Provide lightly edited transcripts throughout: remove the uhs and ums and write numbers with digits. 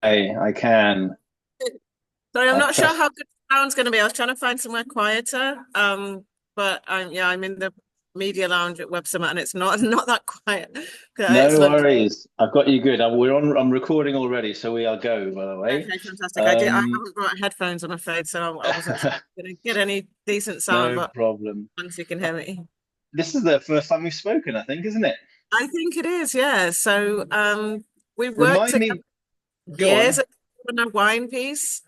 I can. Sorry, I'm I not sure trust. how good the sound's going to be. I was trying to find somewhere quieter. But I'm in the media lounge at Web Summit, and it's not not that quiet. It's No lunch. worries. I've got you good. We're on. I'm recording already, so we are go. By the way, Okay, fantastic. I um, haven't brought headphones, I'm afraid, so I wasn't sure if I'm going to get any decent sound, no but problem. as long as you can hear me. This is the first time we've spoken, I think, isn't it? I think it is, yeah. So we worked Remind together me. Go years on. ago on a wine piece.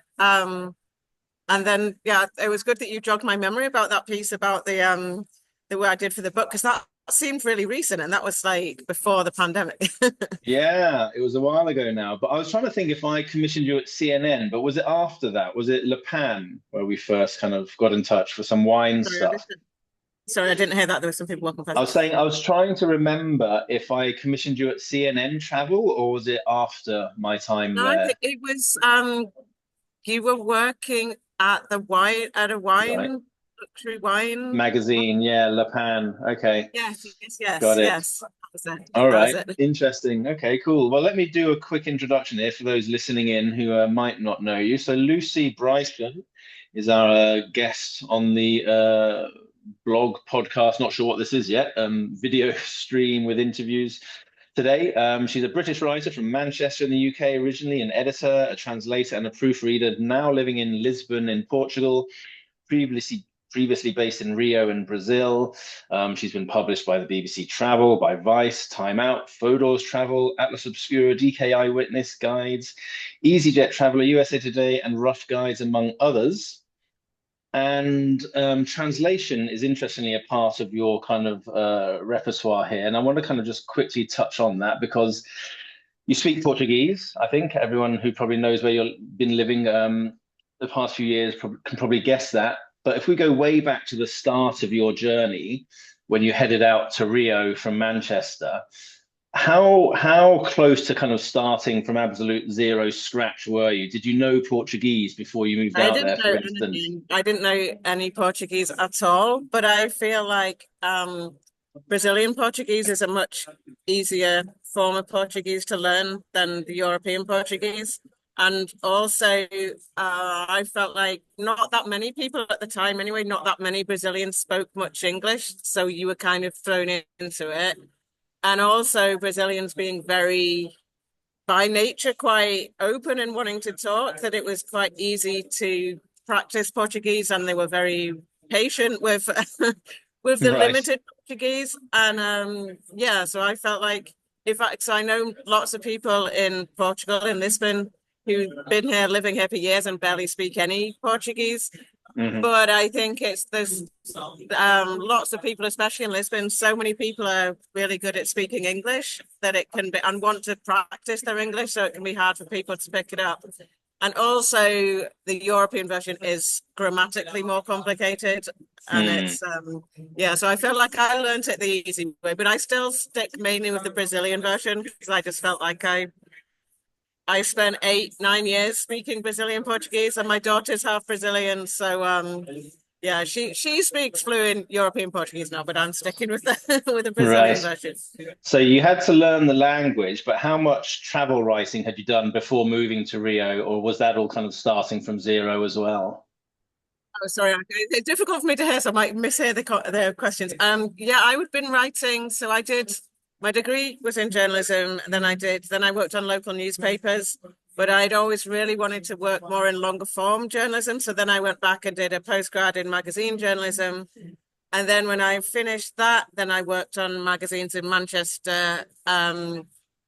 And then yeah, it was good that you jogged my memory about that piece about the way I did for the book, because that seemed really recent and that was like before the pandemic. Yeah, it was a while ago now, but I was trying to think if I commissioned you at CNN, but was it after that? Was it Le Pan where we first kind of got in touch for some wine Sorry, stuff? sorry, I didn't hear that. There were some people walking I past. was saying I was trying to remember if I commissioned you at CNN Travel or was it after my time No, I there? think it was you were working at the wine at a Right. wine luxury wine. Magazine, yeah, Le Pan. Okay, Yes, yes, yes, got it. yes. That was it. All That was right, it. interesting. Okay, cool. Well, let me do a quick introduction here for those listening in who might not know you. So, Lucy Bryson is our guest on the blog podcast. Not sure what this is yet. Video stream with interviews today. She's a British writer from Manchester in the UK originally, an editor, a translator, and a proofreader. Now living in Lisbon in Portugal, previously based in Rio in Brazil. She's been published by the BBC Travel, by Vice, Time Out, Fodor's Travel, Atlas Obscura, DK Eyewitness Guides, easyJet Traveler, USA Today, and Rough Guides, among others. And translation is interestingly a part of your kind of repertoire here. And I want to kind of just quickly touch on that because you speak Portuguese. I think everyone who probably knows where you've been living the past few years can probably guess that. But if we go way back to the start of your journey, when you headed out to Rio from Manchester, how close to kind of starting from absolute zero scratch were you? Did you know Portuguese before you moved I out didn't there, for know instance? anything. I didn't know any Portuguese at all, but I feel like Brazilian Portuguese is a much easier form of Portuguese to learn than the European Portuguese. And also, I felt like not that many people at the time, anyway, not that many Brazilians spoke much English. So you were kind of thrown into it. And also, Brazilians being very by nature quite open and wanting to talk, that it was quite easy to practice Portuguese, and they were very patient with with the Right, limited Portuguese. And yeah, so I felt like, in fact, so I know lots of people in Portugal, in Lisbon, who've been here, living here for years and barely speak any Portuguese. hmm, But I think it's there's lots of people, especially in Lisbon, so many people are really good at speaking English that it can be and want to practice their English, so it can be hard for people to pick it up. And also, the European version is grammatically more complicated, and hmm. it's yeah. So I feel like I learned it the easy way, but I still stick mainly with the Brazilian version because I just felt like I spent 8, 9 years speaking Brazilian Portuguese, and my daughter's half Brazilian. So yeah, she speaks fluent European Portuguese now, but I'm sticking with the with the Brazilian Right. version. So you had to learn the language, but how much travel writing had you done before moving to Rio, or was that all kind of starting from zero as well? Oh, sorry, it's difficult for me to hear, so I might mishear the questions. Yeah, I've been writing. So I did my degree was in journalism, and then I worked on local newspapers. But I'd always really wanted to work more in longer form journalism. So then I went back and did a postgrad in magazine journalism. And then when I finished that, then I worked on magazines in Manchester.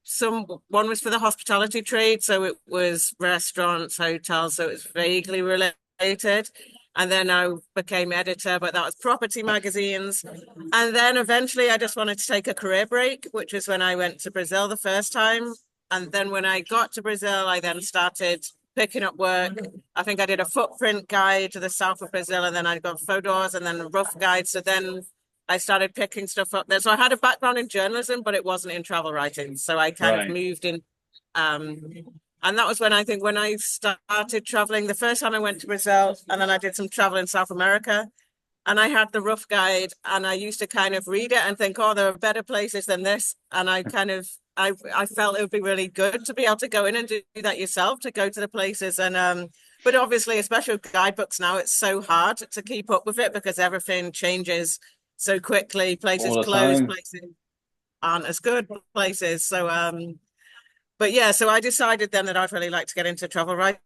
Some one was for the hospitality trade, so it was restaurants, hotels, so it was vaguely related. And then I became editor, but that was property magazines. And then eventually I just wanted to take a career break, which was when I went to Brazil the first time. And then when I got to Brazil, I then started picking up work. I think I did a footprint guide to the south of Brazil, and then I got Fodor's and then a rough guide. So then I started picking stuff up there. So I had a background in journalism, but it wasn't in travel writing. So I kind of Right. moved in. Um, and that was when I think when I started traveling, the first time I went to Brazil, and then I did some travel in South America. And I had the rough guide, and I used to kind of read it and think, oh, there are better places than this. And I kind of I felt it would be really good to be able to go in and do that yourself, to go to the places. And but obviously, especially with guidebooks now, it's so hard to keep up with it because everything changes so quickly. Places all the close, time. places aren't as good places. So but yeah, so I decided then that I'd really like to get into travel writing,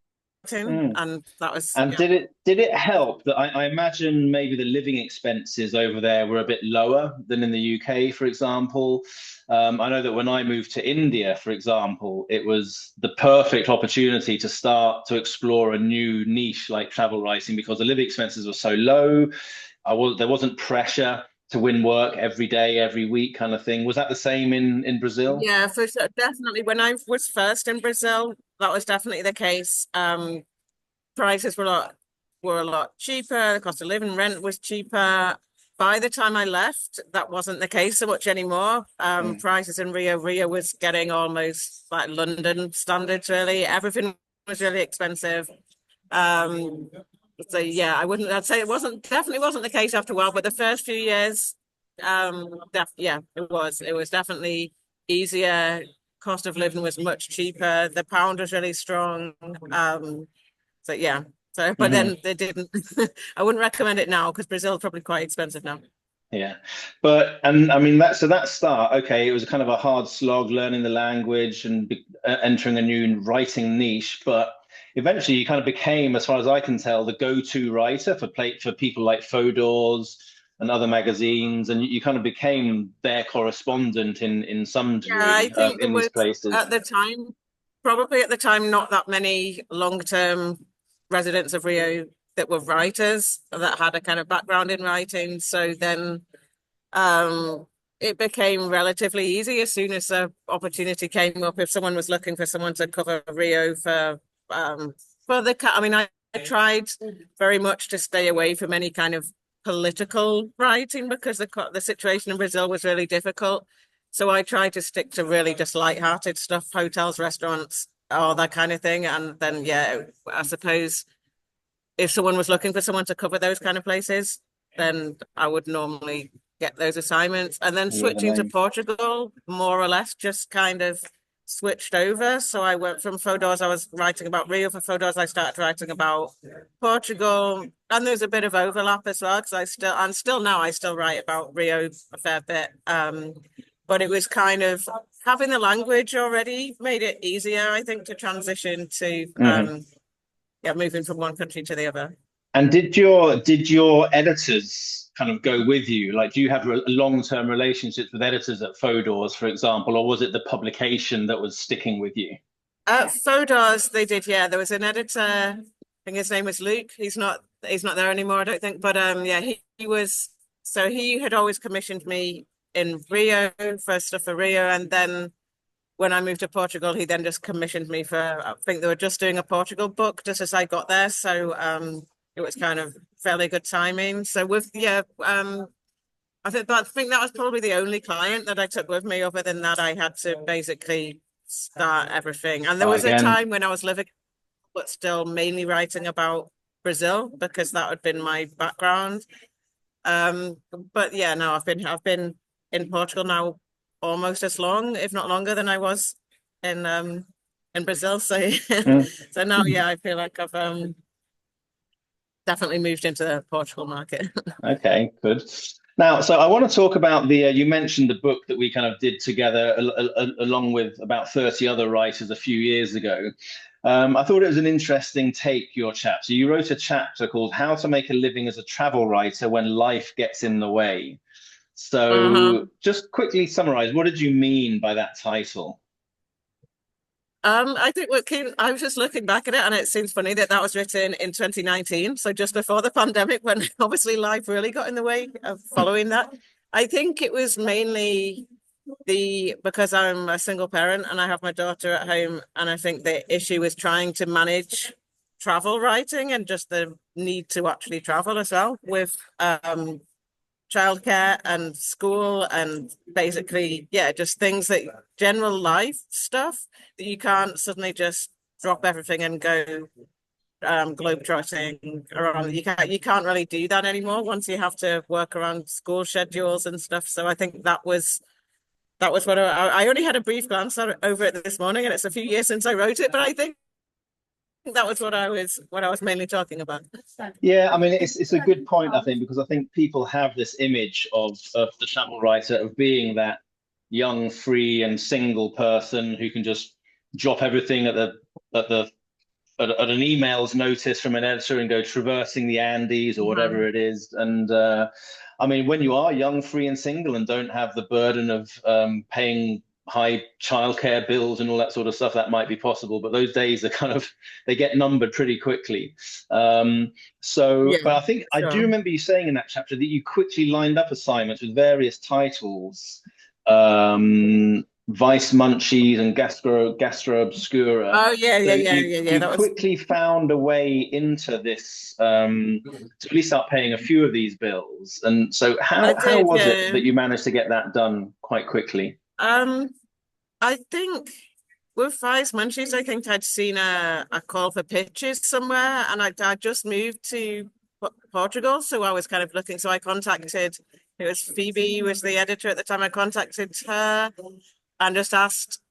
Mm. and that was And yeah. did it help that I imagine maybe the living expenses over there were a bit lower than in the UK, for example? I know that when I moved to India, for example, it was the perfect opportunity to start to explore a new niche like travel writing because the living expenses were so low. There wasn't pressure to win work every day, every week kind of thing. Was that the same in Brazil? Yeah, for sure. Definitely. When I was first in Brazil, that was definitely the case. Prices were a lot cheaper. The cost of living, rent was cheaper. By the time I left, that wasn't the case so much anymore. Mm. Prices in Rio was getting almost like London standards, really. Everything was really expensive. Um, so yeah, I'd say definitely wasn't the case after a while, but the first few years, yeah, it was definitely easier. Cost of living was much cheaper. The pound was really strong. So yeah. So, but Hmm. then they didn't. I wouldn't recommend it now because Brazil's probably quite expensive now. Yeah, but and I mean that start. Okay, it was kind of a hard slog learning the language and entering a new writing niche. But eventually, you kind of became, as far as I can tell, the go-to writer for people like Fodor's and other magazines, and you kind of became their correspondent in some Yeah, I degree think there in these was places. at the time, probably at the time, not that many long-term residents of Rio that were writers that had a kind of background in writing. So then um, it became relatively easy as soon as the opportunity came up. If someone was looking for someone to cover Rio for I mean, I tried very much to stay away from any kind of political writing because the situation in Brazil was really difficult. So I tried to stick to really just light-hearted stuff, hotels, restaurants, all that kind of thing. And then, yeah, I suppose if someone was looking for someone to cover those kind of places, then I would normally get those assignments. And then You were the switching to name. Portugal, more or less, just kind of switched over. So I went from Fodor's, I was writing about Rio. For Fodor's, I started writing about Portugal. And there's a bit of overlap as well, because I still write about Rio a fair bit. But it was kind of having the language already made it easier, I think, to transition to Mhm. yeah, moving from one country to the other. And did your editors kind of go with you? Like, do you have long-term relationships with editors at Fodor's, for example, or was it the publication that was sticking with you? Fodor's, they did, yeah. There was an editor, I think his name was Luke. He's not there anymore, I don't think. But yeah, he was so he had always commissioned me in Rio for stuff for Rio. And then when I moved to Portugal, he then just commissioned me for I think they were just doing a Portugal book just as I got there. So it was kind of fairly good timing. So with yeah, I think that was probably the only client that I took with me. Other than that, I had to basically start everything. And there Start was a again. time when I was living, but still mainly writing about Brazil because that had been my background. Um, but yeah, no, I've been in Portugal now almost as long, if not longer, than I was in Brazil. So Mm. so now, yeah, I feel like I've definitely moved into the Portugal market. Okay, good. Now, so I want to talk about you mentioned the book that we kind of did together along with about 30 other writers a few years ago. I thought it was an interesting take, your chapter. You wrote a chapter called How to Make a Living as a Travel Writer When Life Gets in the Way. So Uh-huh. just quickly summarize, what did you mean by that title? I think I was just looking back at it, and it seems funny that that was written in 2019, so just before the pandemic, when obviously life really got in the way of following that. I think it was mainly the because I'm a single parent and I have my daughter at home, and I think the issue is trying to manage travel writing and just the need to actually travel as well with childcare and school and basically, yeah, just things that general life stuff that you can't suddenly just drop everything and go globetrotting around. You can't really do that anymore once you have to work around school schedules and stuff. So I think that was what I only had a brief glance over it this morning, and it's a few years since I wrote it, but I think that was what I was mainly talking about. Yeah, I mean, it's a good point, I think, because I think people have this image of the travel writer of being that young, free, and single person who can just drop everything at the at an email's notice from an editor and go traversing the Andes or whatever it is. And I mean, when you are young, free, and single and don't have the burden of paying high childcare bills and all that sort of stuff, that might be possible. But those days are kind of, they get numbered pretty quickly. Yeah, But I think I do sure. remember you saying in that chapter that you quickly lined up assignments with various titles. Vice Munchies and Gastro Obscura. Oh yeah, So yeah, yeah, yeah, yeah. you That was quickly found a way into this to at least start paying a few of these bills. And so I how did, was it yeah. that you managed to get that done quite quickly? Um, I think with Vice Munchies, I think I'd seen a call for pitches somewhere, and I just moved to Portugal, so I was kind of looking. So I contacted, it was Phoebe, who was the editor at the time. I contacted her and just asked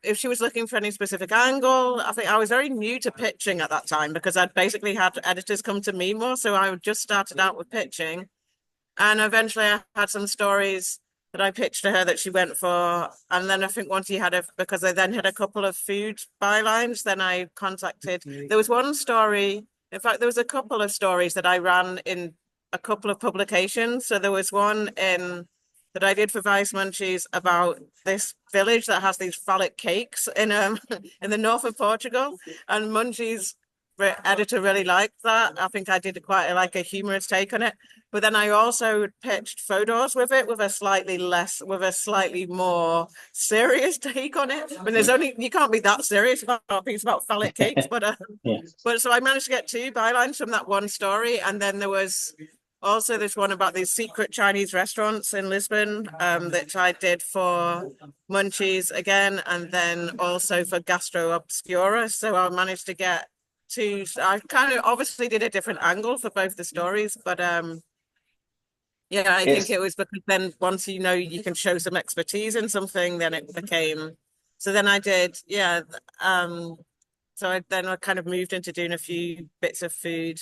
if she was looking for any specific angle. I think I was very new to pitching at that time because I'd basically had editors come to me more. So I just started out with pitching. And eventually I had some stories that I pitched to her that she went for. And then I think once he had because I then had a couple of food bylines, then I contacted, there was one story, in fact, there was a couple of stories that I ran in a couple of publications. So there was one that I did for Vice Munchies about this village that has these phallic cakes in in the north of Portugal, and Munchies editor really liked that. I think I did quite like a humorous take on it. But then I also pitched Fodor's with it with a slightly more serious take on it. I mean, you can't be that serious about a piece about phallic cakes, Yeah. but so I managed to get two bylines from that one story, and then there was also this one about these secret Chinese restaurants in Lisbon that I did for Munchies again, and then also for Gastro Obscura. So I managed to get two. I kind of obviously did a different angle for both the stories, but yeah, I think It's it was because then once you know you can show some expertise in something, then it became. So then I did, yeah. Then I kind of moved into doing a few bits of food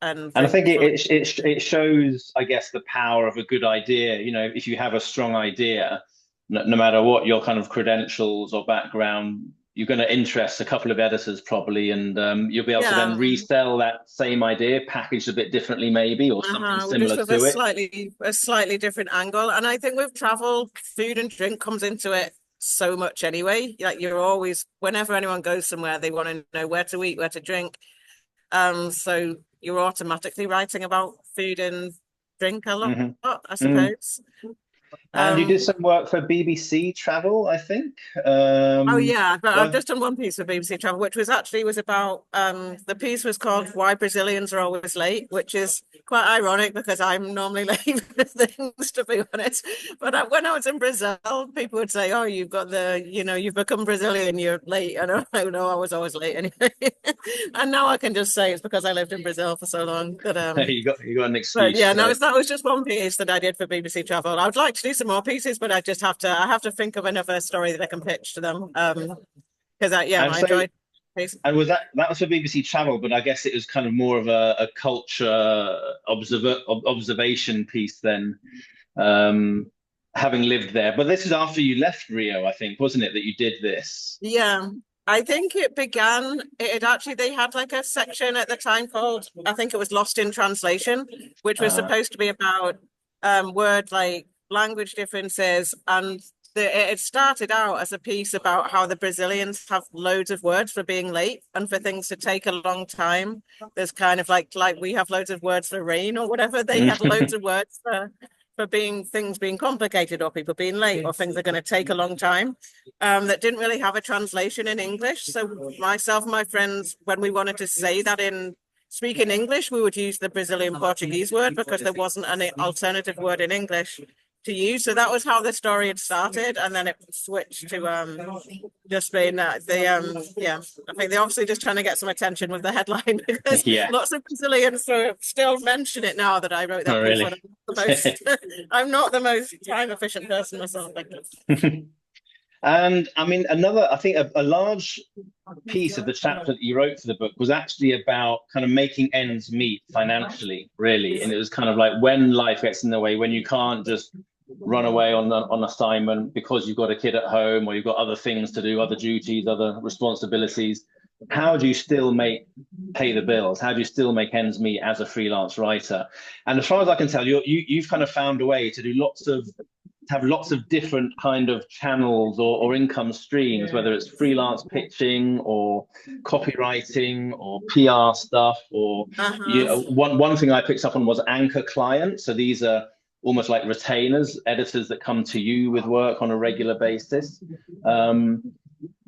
and And I drink think for. it shows, I guess, the power of a good idea. You know, if you have a strong idea, no matter what your kind of credentials or background, you're going to interest a couple of editors probably, and you'll be able to then Yeah. resell that same idea, packaged a bit differently maybe, or something Well, just similar with to it. a slightly different angle. And I think with travel, food and drink comes into it so much anyway. Like you're always, whenever anyone goes somewhere, they want to know where to eat, where to drink. So you're automatically writing about food and drink a lot, Hmm. I suppose. And you did Um, some work for BBC Travel, I think. Oh yeah, but I've Well, just done one piece for BBC Travel, which was about the piece was called "Why Brazilians Are Always Late," which is quite ironic because I'm normally late for things, to be honest. But when I was in Brazil, people would say, "Oh, you've become Brazilian, you're late." And I'm like, "No, I was always late anyway." And now I can just say it's because I lived in Brazil for so long that you got an But excuse. yeah, So. that was just one piece that I did for BBC Travel. I would like to do some more pieces, but I have to think of another story that I can pitch to them. Because And I so enjoyed it. And was that was for BBC Travel, but I guess it was kind of more of a culture observation piece then, um, having lived there. But this is after you left Rio, I think, wasn't it, that you did this? Yeah. I think they had like a section at the time called, I think it was Lost in Translation, which was Uh, supposed to be about word like language differences. And it started out as a piece about how the Brazilians have loads of words for being late and for things to take a long time. There's kind of like we have loads of words for rain or whatever. They had loads of words for things being complicated or people being late or things are going to take a long time that didn't really have a translation in English. So myself and my friends, when we wanted to say that speak in English, we would use the Brazilian Portuguese word because there wasn't an alternative word in English. use. So that was how the story had started, and then it switched to just being yeah. I think they're obviously just trying to get some attention with the headline because Yeah. lots of Brazilians still mention it now that I wrote that Oh, piece. really? I'm not the most time efficient person myself. And I mean, I think a large piece of the chapter that you wrote for the book was actually about kind of making ends meet financially, really. And it was kind of like when life gets in the way, when you can't just run away on assignment because you've got a kid at home or you've got other things to do, other duties, other responsibilities. How do you still pay the bills? How do you still make ends meet as a freelance writer? And as far as I can tell, you've kind of found a way to do have lots of different kind of channels or income streams, whether it's freelance pitching or copywriting or PR stuff, or one thing I picked up on was anchor clients. So these are almost like retainers, editors that come to you with work on a regular basis.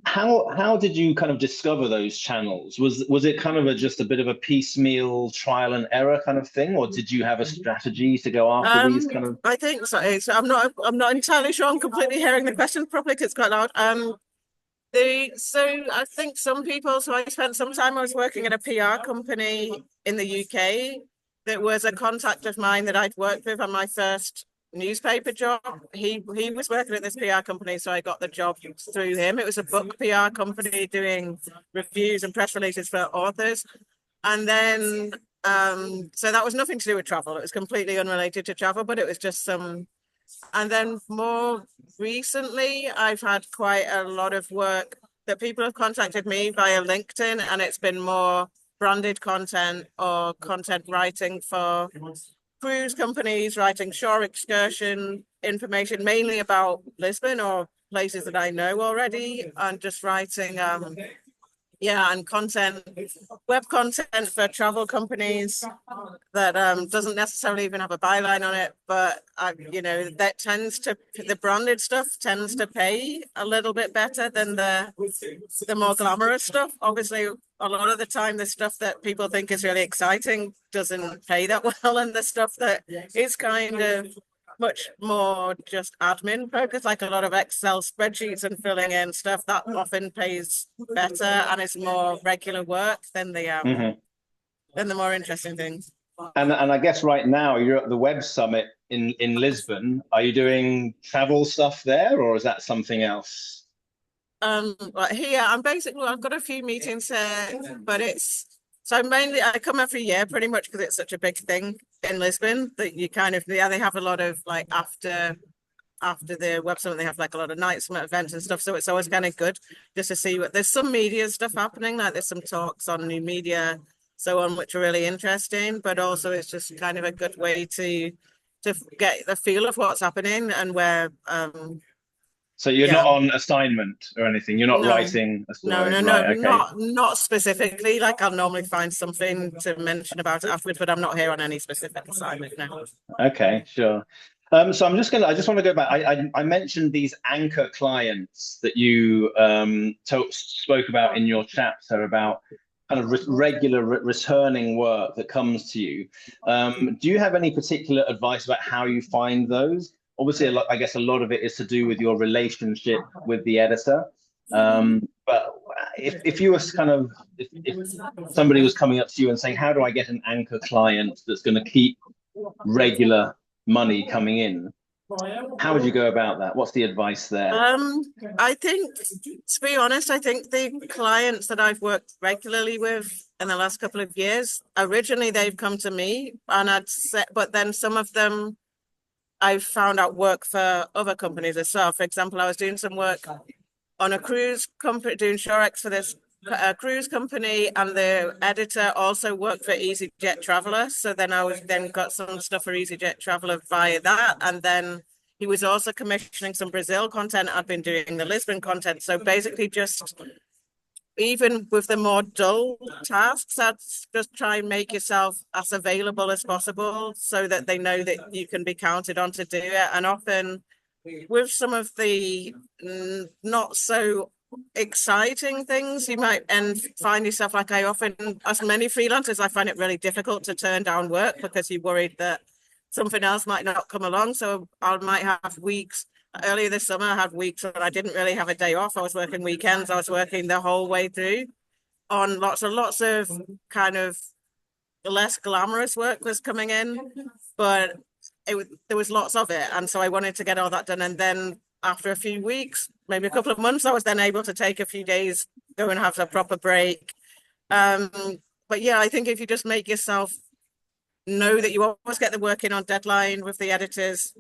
How did you kind of discover those channels? Was it kind of just a bit of a piecemeal trial and error kind of thing, or did you have a strategy to go after these kind of? I think so. So I'm not entirely sure I'm completely hearing the question properly because it's quite loud. So I think some people. So I spent some time. I was working at a PR company in the UK. That was a contact of mine that I'd worked with on my first newspaper job. He was working at this PR company, so I got the job through him. It was a book PR company doing reviews and press releases for authors. And then so that was nothing to do with travel. It was completely unrelated to travel, but it was just some. And then more recently, I've had quite a lot of work that people have contacted me via LinkedIn, and it's been more branded content or content writing for cruise companies, writing shore excursion information, mainly about Lisbon or places that I know already, and just writing and content, web content for travel companies that doesn't necessarily even have a byline on it, but that the branded stuff tends to pay a little bit better than the more glamorous stuff. Obviously, a lot of the time, the stuff that people think is really exciting doesn't pay that well, and the stuff that is kind of much more just admin focused, like a lot of Excel spreadsheets and filling in stuff, that often pays better and is more regular work than the more interesting things. And I guess right now you're at the Web Summit in Lisbon. Are you doing travel stuff there, or is that something else? Here I've got a few meetings here, but so mainly I come every year pretty much because it's such a big thing in Lisbon that you kind of, they have a lot of like after the Web Summit, they have like a lot of night summit events and stuff. So it's always kind of good just to see there's some media stuff happening, like there's some talks on new media, so on, which are really interesting, but also it's just kind of a good way to get the feel of what's happening and where So you're not on assignment or anything. You're not writing a story. No, right? Okay. not specifically. Like I'll normally find something to mention about it afterwards, but I'm not here on any specific assignment now. Okay, sure. So I just want to go back. I mentioned these anchor clients that you spoke about in your chapter about kind of regular returning work that comes to you. Do you have any particular advice about how you find those? Obviously, I guess a lot of it is to do with your relationship with the editor. But if you were if somebody was coming up to you and saying, how do I get an anchor client that's going to keep regular money coming in, how would you go about that? What's the advice there? I think, to be honest, I think the clients that I've worked regularly with in the last couple of years, originally they've come to me, but then some of them I've found out work for other companies as well. For example, I was doing some work on a cruise company, doing Shorex for this cruise company, and the editor also worked for easyJet Traveller. So then I got some stuff for easyJet Traveller via that, and then he was also commissioning some Brazil content. I'd been doing the Lisbon content. So basically, just even with the more dull tasks, I'd just try and make yourself as available as possible so that they know that you can be counted on to do it. And often with some of the not so exciting things, you might find yourself, like I often, as many freelancers, I find it really difficult to turn down work because you're worried that something else might not come along. So I might have weeks. Earlier this summer, I had weeks when I didn't really have a day off. I was working weekends. I was working the whole way through on lots of kind of less glamorous work was coming in, but there was lots of it. And so I wanted to get all that done. And then after a few weeks, maybe a couple of months, I was then able to take a few days, go and have a proper break. But yeah, I think if you just make yourself know that you always get the work in on deadline with the editors,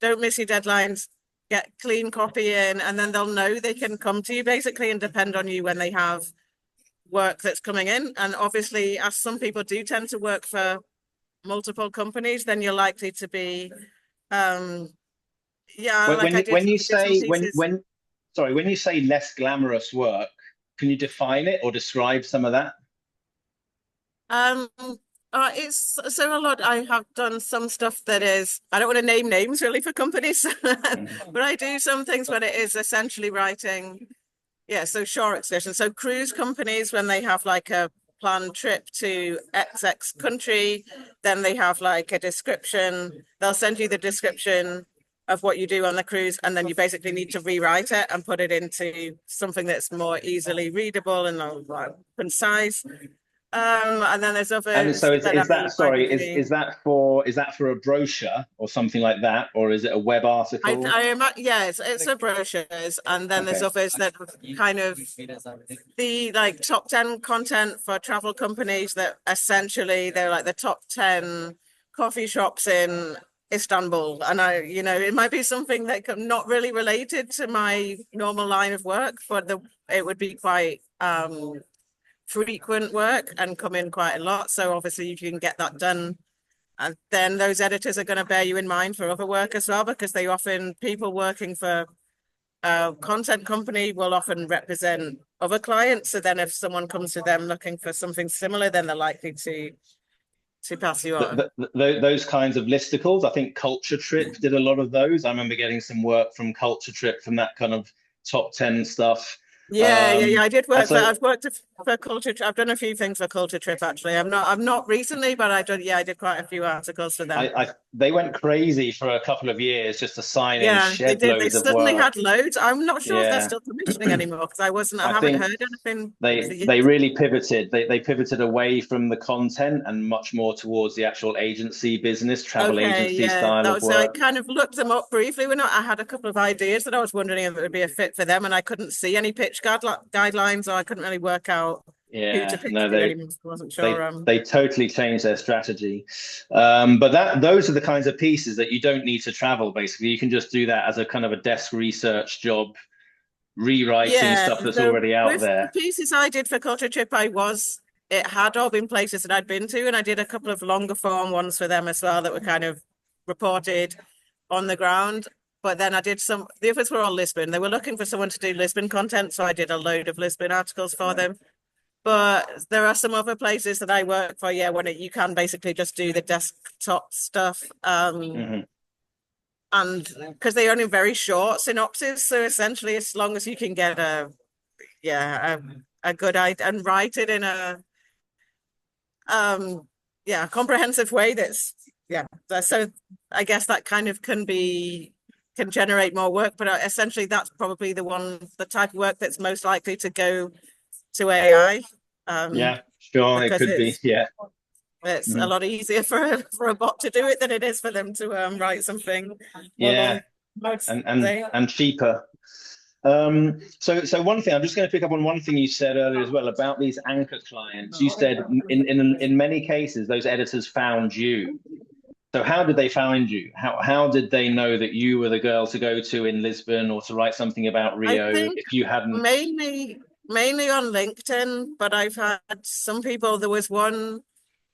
don't miss your deadlines, get clean copy in, and then they'll know they can come to you basically and depend on you when they have work that's coming in. And obviously, as some people do tend to work for multiple companies, then you're likely to be yeah, like I did when you some say pieces. when you say less glamorous work, can you define it or describe some of that? It's so a lot. I have done some stuff that is, I don't want to name names really for companies, but I do some things when it is essentially writing, yeah, so shore excursion. So cruise companies, when they have like a planned trip to XX country, then they have like a description. They'll send you the description of what you do on the cruise, and then you basically need to rewrite it and put it into something that's more easily readable and concise. And then there's And others so that is that, might sorry, be. is that for a brochure or something like that, or is it a web article? I am, yeah, it's a brochures, and then there's Okay. others that kind of the like top 10 content for travel companies that essentially they're like the top 10 coffee shops in Istanbul. And it might be something that not really related to my normal line of work, but it would be quite frequent work and come in quite a lot. So obviously if you can get that done, and then those editors are going to bear you in mind for other work as well, because people working for a content company will often represent other clients. So then if someone comes to them looking for something similar, then they're likely to pass you on. Those kinds of listicles, I think Culture Trip did a lot of those. I remember getting some work from Culture Trip from that kind of top 10 stuff. Yeah. I did work so I've worked for Culture Trip. I've done a few things for Culture Trip actually. I'm not recently, but I did quite a few articles for them. they went crazy for a couple of years just to sign in Yeah, they shed did. They loads of suddenly work. had loads. I'm not sure if they're Yeah. still commissioning anymore because I I haven't think heard anything for years. they really pivoted. They pivoted away from the content and much more towards the actual agency business, travel Okay, agency yeah, style that of was. I work. kind of looked them up briefly when I had a couple of ideas that I was wondering if it would be a fit for them, and I couldn't see any pitch guidelines, or I couldn't really work out who to Yeah, pitch no, to anymore. So I wasn't sure. they totally changed their strategy. But those are the kinds of pieces that you don't need to travel. Basically, you can just do that as a kind of a desk research job, rewriting Yeah, stuff that's so already out with the there. pieces I did for Culture Trip, it had all been places that I'd been to, and I did a couple of longer form ones for them as well that were kind of reported on the ground. But then I did the others were all Lisbon. They were looking for someone to do Lisbon content, so I did a load of Lisbon articles for them. But there are some other places that I work for, yeah, when you can basically just do the desktop stuff. Mm-hmm. And because they only very short synopsis, so essentially as long as you can get a good idea and write it in a comprehensive way so I guess that kind of can generate more work, but essentially that's probably the type of work that's most likely to go to AI, Yeah, sure, it because could be. Yeah. it's a Mhm. lot easier for a bot to do it than it is for them to write something more long. Yeah, and cheaper. So one thing I'm just going to pick up on one thing you said earlier as well about these anchor clients. You said in many cases those editors found you. So how did they find you? How did they know that you were the girl to go to in Lisbon or to write something about I Rio think if you hadn't? mainly on LinkedIn, but I've had some people. There was one.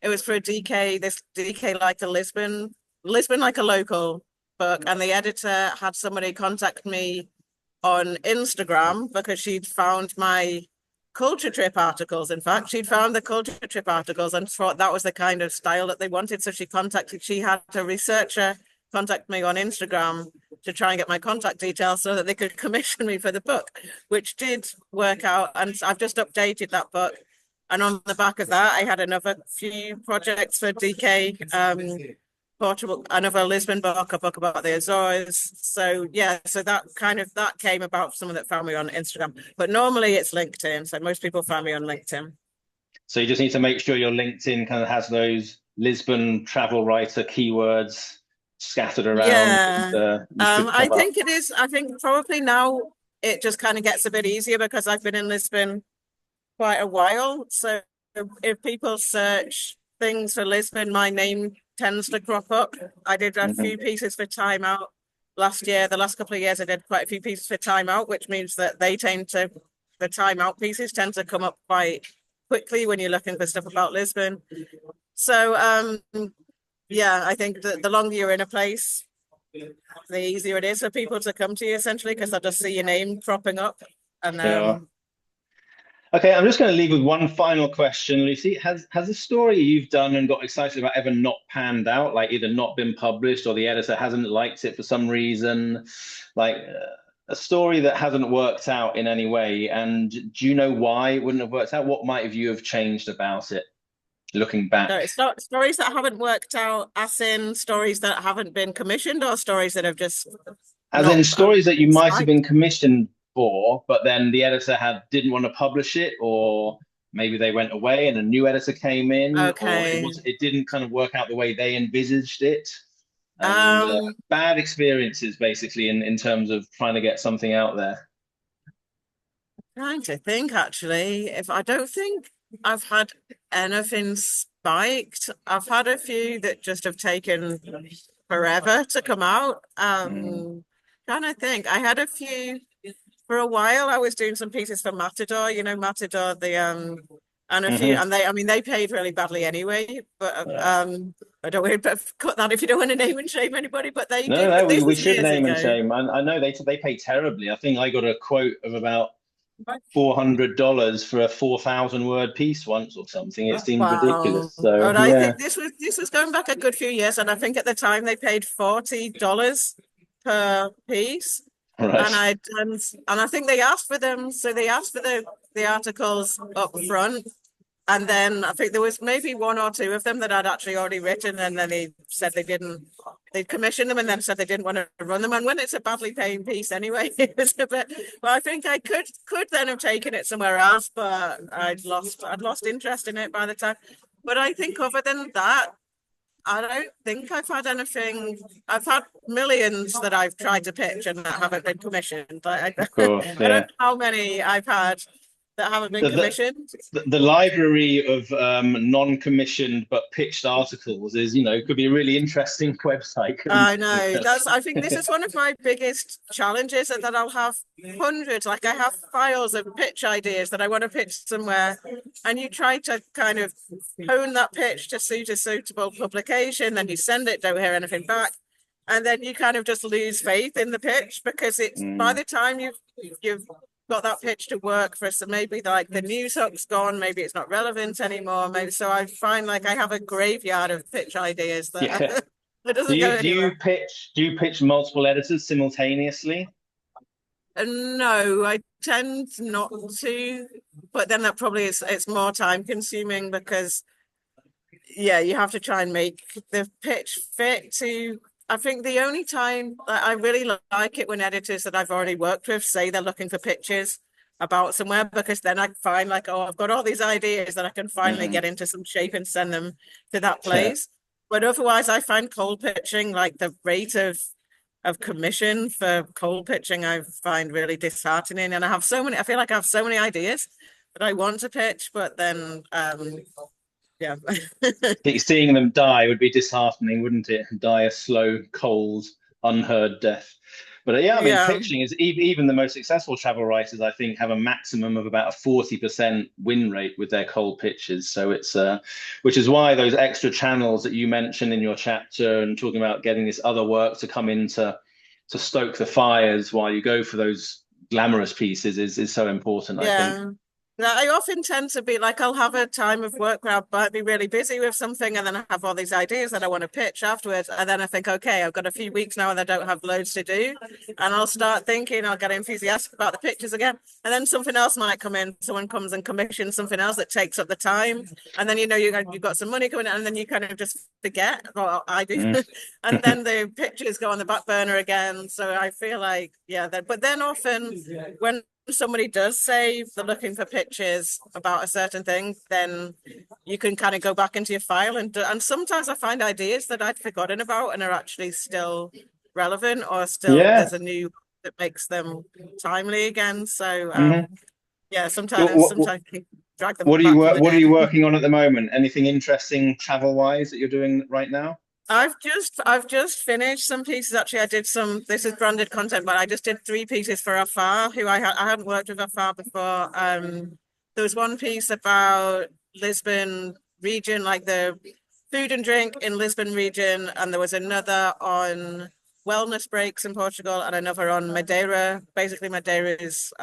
It was for a DK. This DK like a Lisbon like a local book, and the editor had somebody contact me on Instagram because she'd found my Culture Trip articles. In fact, she'd found the Culture Trip articles and thought that was the kind of style that they wanted. So she had a researcher contact me on Instagram to try and get my contact details so that they could commission me for the book, which did work out. And I've just updated that book. And on the back of that, I had another few projects for DK. Portugal, another Lisbon book, a book about the Azores. So yeah, so that came about someone that found me on Instagram. But normally it's LinkedIn. So most people find me on LinkedIn. So you just need to make sure your LinkedIn kind of has those Lisbon travel writer keywords scattered around, Yeah. and you should I pop up. think it is. I think probably now it just kind of gets a bit easier because I've been in Lisbon quite a while. So if people search things for Lisbon, my name tends to crop up. I did a Mhm. few pieces for Time Out last year. The last couple of years, I did quite a few pieces for Time Out, which means that the Time Out pieces tend to come up quite quickly when you're looking for stuff about Lisbon. So, yeah, I think that the longer you're in a place, the easier it is for people to come to you essentially because they'll just see your name cropping up. And Yeah. Okay, I'm just going to leave with one final question, Lucy. Has a story you've done and got excited about ever not panned out, like either not been published or the editor hasn't liked it for some reason, like a story that hasn't worked out in any way? And do you know why it wouldn't have worked out? What might have you have changed about it looking no, back? it's not stories that haven't worked out, as in stories that haven't been commissioned or stories that have just As in not stories that you might have spiked. been commissioned for, but then the editor had didn't want to publish it, or maybe they went away and a new editor came in, or Okay. it didn't kind of work out the way they envisaged it, and Um, bad experiences basically in terms of trying to get something out there. Trying to think actually, if I don't think I've had anything spiked. I've had a few that just have taken forever to come out. Mm. Trying to think. I had a few for a while. I was doing some pieces for Matador, Matador, and a few, Hmm. and I mean, they paid really badly anyway. But Yeah. I don't want to cut that if you don't want to name and shame anybody. But they No, did. no, But this we was should years name and ago. shame. I know they pay terribly. I think I got a quote of about $400 for a 4,000 word piece once or something. It seemed Wow. ridiculous. So And I yeah, think this was going back a good few years, and I think at the time they paid $40 per piece. And right. I think they asked for them, so they asked for the articles up front. And then I think there was maybe one or two of them that I'd actually already written, and then they said they'd commissioned them and then said they didn't want to run them. And when it's a badly paying piece anyway, it was a bit, well, I think I could then have taken it somewhere else, but I'd lost interest in it by the time. But I think other than that, I don't think I've had anything. I've had millions that I've tried to pitch and that haven't been commissioned. Of course, I don't yeah. know how many I've had that haven't been The, commissioned. the library of non-commissioned but pitched articles is, could be a really interesting website, couldn't I know. it? I think this is one of my biggest challenges, and that I'll have hundreds, like I have files of pitch ideas that I want to pitch somewhere, and you try to kind of hone that pitch to suit a suitable publication, then you send it, don't hear anything back, and then you kind of just lose faith in the pitch because it's by Mm, the time you've got that pitch to work for, so maybe like the news hook's gone, maybe it's not relevant anymore, maybe so I find like I have a graveyard of pitch ideas that yeah. that Do doesn't go you do anywhere. you pitch do you pitch multiple editors simultaneously? No, I tend not to, but then that probably is it's more time consuming because yeah, you have to try and make the pitch fit to. I think the only time that I really like it when editors that I've already worked with say they're looking for pitches about somewhere because then I find like, oh, I've got all these ideas that I can finally Hmm. get into some shape and send them to that Yeah. place. But otherwise, I find cold pitching like the rate of commission for cold pitching I find really disheartening. And I feel like I have so many ideas that I want to pitch, but then yeah. Seeing them die would be disheartening, wouldn't it? Die a slow, cold, unheard death. But yeah, I mean, Yeah. pitching is even the most successful travel writers, I think, have a maximum of about a 40% win rate with their cold pitches. So it's which is why those extra channels that you mentioned in your chapter and talking about getting this other work to come in to stoke the fires while you go for those glamorous pieces is so important, I think. Yeah. Now, I often tend to be like, I'll have a time of work where I might be really busy with something, and then I have all these ideas that I want to pitch afterwards. And then I think, okay, I've got a few weeks now and I don't have loads to do. And I'll start thinking, I'll get enthusiastic about the pictures again. And then something else might come in. Someone comes and commissions something else that takes up the time. And then, you've got some money coming in, and then you kind of just forget, well, I do. Mm. And then the pictures go on the back burner again. So I feel like, yeah, but then often when somebody does say they're looking for pictures about a certain thing, then you can kind of go back into your file and sometimes I find ideas that I'd forgotten about and are actually still relevant, or still Yeah. there's a new that makes them timely again. So Hmm. yeah, What, sometimes you drag them what are you back from the what are dead. you working on at the moment? Anything interesting travel wise that you're doing right now? I've just finished some pieces. Actually, I did some. This is branded content, but I just did 3 pieces for AFAR, who I hadn't worked with AFAR before. There was one piece about Lisbon region, like the food and drink in Lisbon region, and there was another on wellness breaks in Portugal, and another on Madeira. Basically, Madeira is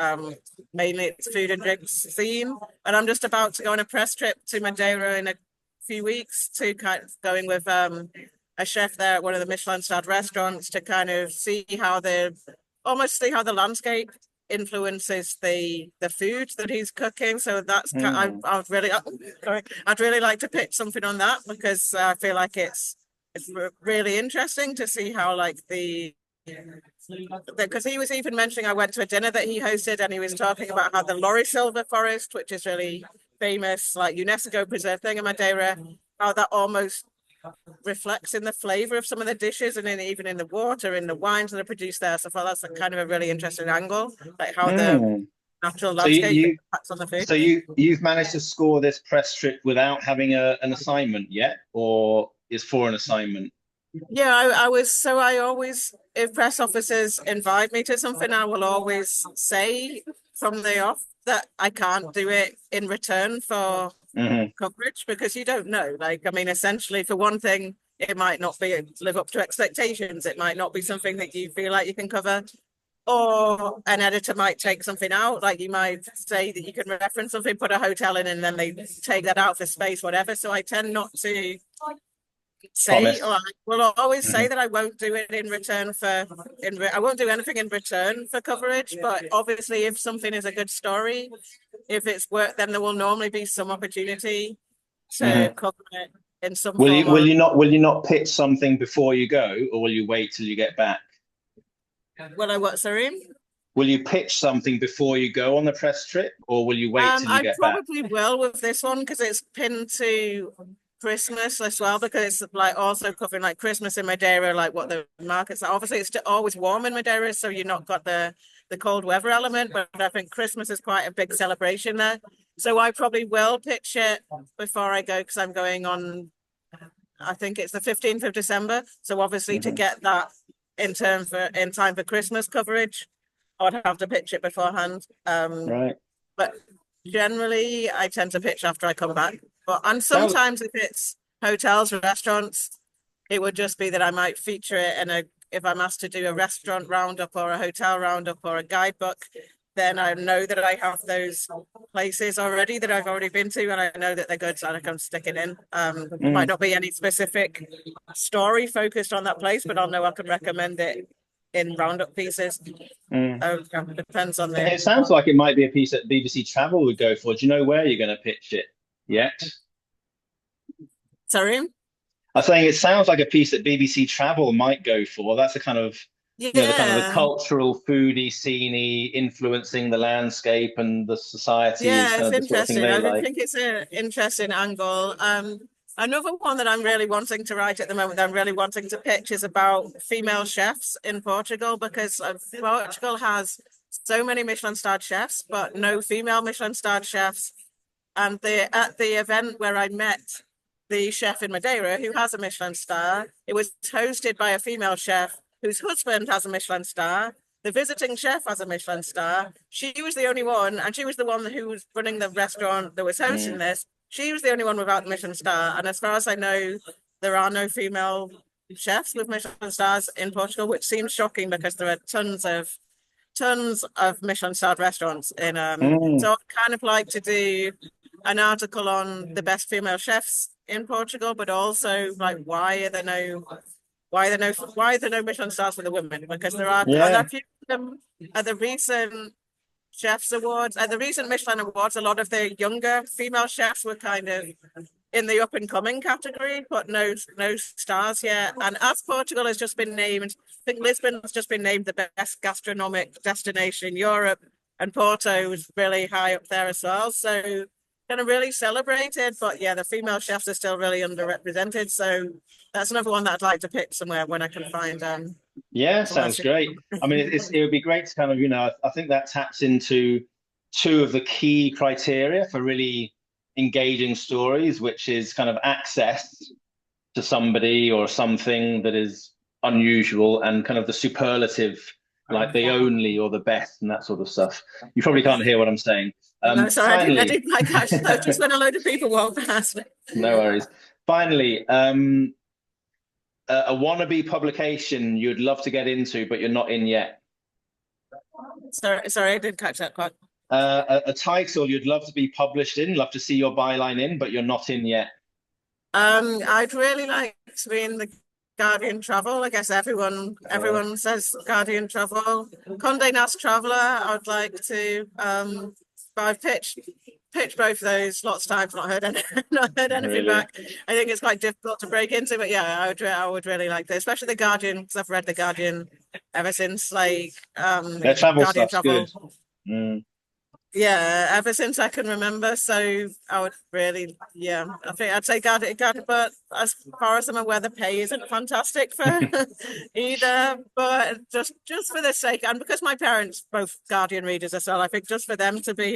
mainly its food and drinks theme, and I'm just about to go on a press trip to Madeira in a few weeks to kind of going with a chef there at one of the Michelin starred restaurants to kind of almost see how the landscape influences the food that he's cooking. So that's Mm. I'd really like to pitch something on that, because I feel like it's really interesting to see how like because he was even mentioning, I went to a dinner that he hosted and he was talking about how the Silver forest, which is really famous, like UNESCO preserved thing in Madeira, how that almost reflects in the flavor of some of the dishes and even in the water, in the wines that are produced there. So I thought that's kind of a really interesting angle, like how the Mm. natural So you, landscape you impacts on the food. so you've managed to score this press trip without having an assignment yet, or is for an assignment? Yeah, I always, if press officers invite me to something, I will always say from the off that I can't do it in return for Hmm. coverage, because you don't know. Like, I mean, essentially, for one thing, it might not be live up to expectations. It might not be something that you feel like you can cover, or an editor might take something out. Like, you might say that you can reference something, put a hotel in, and then they take that out for space, whatever. So I tend not to say, or Promise. I will always say Hmm. that I won't do it in return for, I won't do anything in return for coverage. But obviously, if something is a good story, if it's work, then there will normally be some opportunity to Hmm. cover it in some Will form you will or you not will you not pitch something before you go, or will you wait till you get back? will I what, sorry? Will you pitch something before you go on the press trip, or will you wait till you I get back? probably will with this one, because it's pinned to Christmas as well, because it's like also covering like Christmas in Madeira, like what the markets are. Obviously, it's always warm in Madeira, so you're not got the cold weather element, but I think Christmas is quite a big celebration there. So I probably will pitch it before I go, because I'm going on, I think it's the 15th of December. So obviously, to Hmm. get that in time for Christmas coverage, I would have to pitch it beforehand. Right. But generally, I tend to pitch after I come back. And Sounds. sometimes if it's hotels or restaurants, it would just be that I might feature it if I'm asked to do a restaurant roundup or a hotel roundup or a guidebook, then I know that I have those places already that I've already been to, and I know that they're good, so I can stick it in. It might Mm. not be any specific story focused on that place, but I'll know I can recommend it in roundup pieces. Mm. Depends on the. It sounds like it might be a piece that BBC Travel would go for. Do you know where you're going to pitch it yet? Sorry. I'm saying it sounds like a piece that BBC Travel might go for. That's the kind of, the kind of the Yeah. cultural, foodie, sceney, influencing the landscape and the society is Yeah, kind it's of the sort of thing interesting. they I like. think it's an interesting angle. Another one that I'm really wanting to write at the moment, that I'm really wanting to pitch, is about female chefs in Portugal, because Portugal has so many Michelin starred chefs, but no female Michelin starred chefs. And at the event where I met the chef in Madeira, who has a Michelin star, it was hosted by a female chef whose husband has a Michelin star. The visiting chef has a Michelin star. She was the only one, and she was the one who was running the restaurant that was hosting Mm. this. She was the only one without the Michelin star. And as far as I know, there are no female chefs with Michelin stars in Portugal, which seems shocking because there are tons of Michelin-starred restaurants in Mm. so I'd kind of like to do an article on the best female chefs in Portugal, but also like why are there no Michelin stars for the women? Because there Yeah. are few of them at the recent chefs awards, at the recent Michelin awards, a lot of the younger female chefs were kind of in the up and coming category, but no stars yet. And as Portugal has just been named, I think Lisbon has just been named the best gastronomic destination in Europe, and Porto was really high up there as well. So kind of really celebrated, but yeah, the female chefs are still really underrepresented. So that's another one that I'd like to pick somewhere when I can find Yeah, somewhere sounds great. I mean, it would be great to kind of, I think that taps into two of the key criteria for really engaging stories, which is kind of access to somebody or something that is unusual, and kind of the superlative, like the only or the best and that sort of stuff. You probably can't hear what I'm saying. No, sorry, I Finally, didn't like catch that. Just when a load of people walked past me. no worries. Finally, a wannabe publication you'd love to get into, but you're not in yet. Sorry, I didn't catch that quite. A title you'd love to be published in, love to see your byline in, but you're not in yet. I'd really like to be in the Guardian Travel. I guess everyone says Guardian Travel. Condé Nast Traveller, I would like to. But I've pitched both of those lots of times, not heard anything Really? back. I think it's quite difficult to break into, but yeah, I would really like to, especially the Guardian, because I've read the Guardian ever since like Their travel Guardian stuff's Travel. good. Mm. Yeah, ever since I can remember. So I would really, yeah, I think I'd say Guardian, but as far as I'm aware, the pay isn't fantastic for either. But just for the sake, and because my parents both Guardian readers as well, I think just for them to be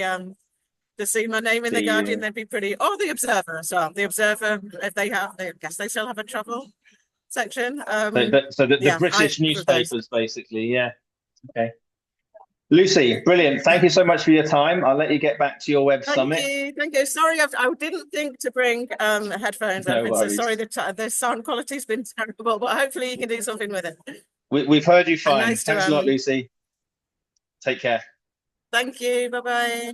to see my name in the Guardian, they'd be pretty. Or the Observer as well. The Observer, if they have, I guess they still have a travel section. So the British newspapers, basically, yeah. Okay. Lucy, brilliant. Thank you so much for your time. I'll let you get back to your web summit. Thank you. Sorry, I didn't think to bring headphones. No worries. So sorry, the sound quality's been terrible, but hopefully you can do something with it. We've heard you fine. Nice Thanks a lot, Lucy. Take care. Thank you. Bye-bye.